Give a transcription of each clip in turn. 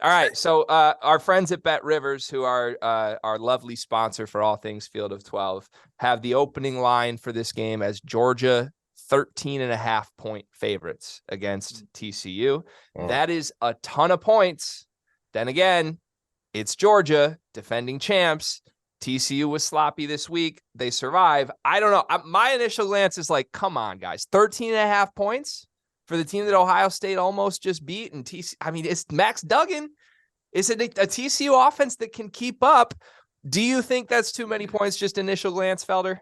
All right. So our friends at Bet Rivers, who are our lovely sponsor for all things Field of 12, have the opening line for this game as Georgia 13.5-point favorites against TCU. That is a ton of points. Then again, it's Georgia, defending champs. TCU was sloppy this week. They survive. I don't know. My initial glance is like, come on, guys. 13.5 points for the team that Ohio State almost just beat. And I mean, it's Max Duggan. Is it a TCU offense that can keep up? Do you think that's too many points, just initial glance, Felder?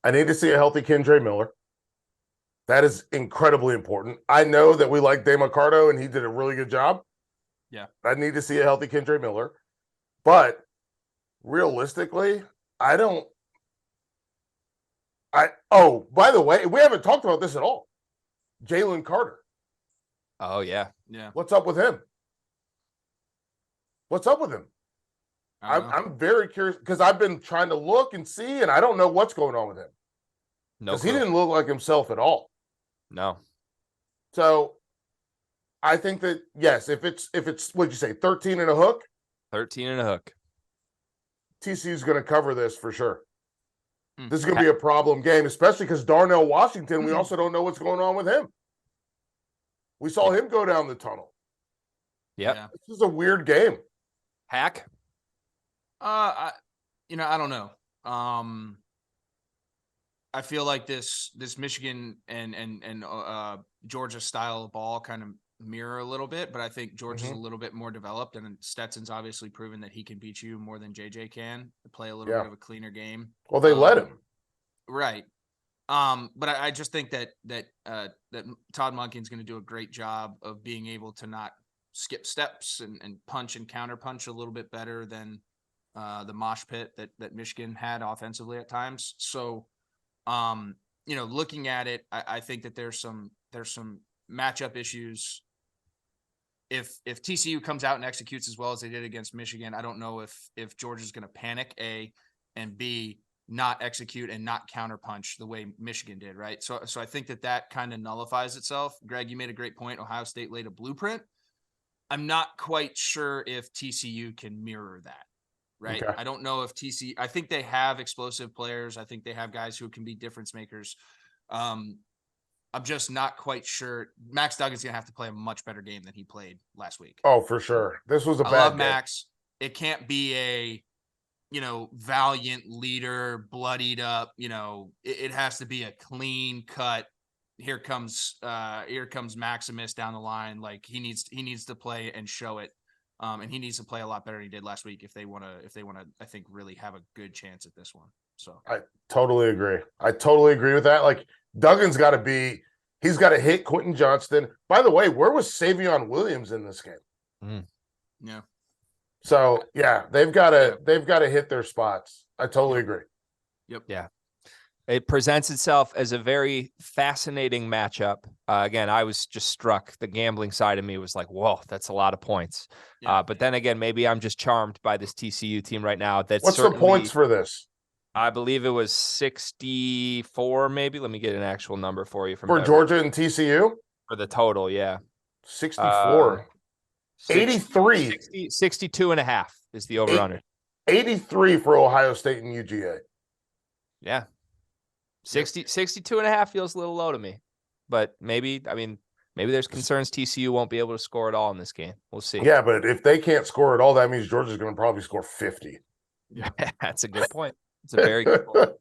I need to see a healthy Kendra Miller. That is incredibly important. I know that we like Dave Ricardo, and he did a really good job. Yeah. I need to see a healthy Kendra Miller. But realistically, by the way, we haven't talked about this at all. Jalen Carter. Oh, yeah. Yeah. What's up with him? What's up with him? I'm very curious because I've been trying to look and see, and I don't know what's going on with him. Because he didn't look like himself at all. No. So I think that, yes, if it's what'd you say, 13 and a hook? 13 and a hook. TCU's going to cover this for sure. This is going to be a problem game, especially because Darnell Washington, we also don't know what's going on with him. We saw him go down the tunnel. Yep. Yeah. This is a weird game. Hack? I don't know. I feel like this Michigan and Georgia style of ball kind of mirror a little bit, but I think Georgia's a little bit more developed, and Stetson's obviously proven that he can beat you more than JJ can. Play a little bit of a cleaner game. Well, they let him. Right. But I just think that Todd Monken's going to do a great job of being able to not skip steps and punch and counter punch a little bit better than the mosh pit that Michigan had offensively at times. So, looking at it, I think that there's some matchup issues. If TCU comes out and executes as well as they did against Michigan, I don't know if Georgia's going to panic, A, and B, not execute and not counterpunch the way Michigan did, right? So I think that kind of nullifies itself. Greg, you made a great point. Ohio State laid a blueprint. I'm not quite sure if TCU can mirror that, right? Okay. I don't know if I think they have explosive players. I think they have guys who can be difference makers. I'm just not quite sure. Max Duggan's going to have to play a much better game than he played last week. Oh, for sure. This was a bad game. I love Max. It can't be a, valiant leader, bloodied up, it has to be a clean cut. Here comes Maximus down the line. Like he needs to play and show it. And he needs to play a lot better than he did last week if they want to, I think, really have a good chance at this one. So I totally agree. With that. Like Duggan's got to hit Quentin Johnston. By the way, where was Savion Williams in this game? Yeah. So yeah, they've got to hit their spots. I totally agree. Yep. Yeah. It presents itself as a very fascinating matchup. Again, I was just struck. The gambling side of me was like, whoa, that's a lot of points. Yeah. But then again, maybe I'm just charmed by this TCU team right now. What's the points for this? I believe it was 64, maybe. Let me get an actual number for you. For Georgia and TCU? For the total, yeah. 64. 83. 62 and a half is the over-under. 83 for Ohio State and UGA. Yeah. 62 and a half feels a little low to me. But maybe there's concerns TCU won't be able to score at all in this game. We'll see. Yeah, but if they can't score at all, that means Georgia's going to probably score 50. Yeah, that's a good point. It's a very good point.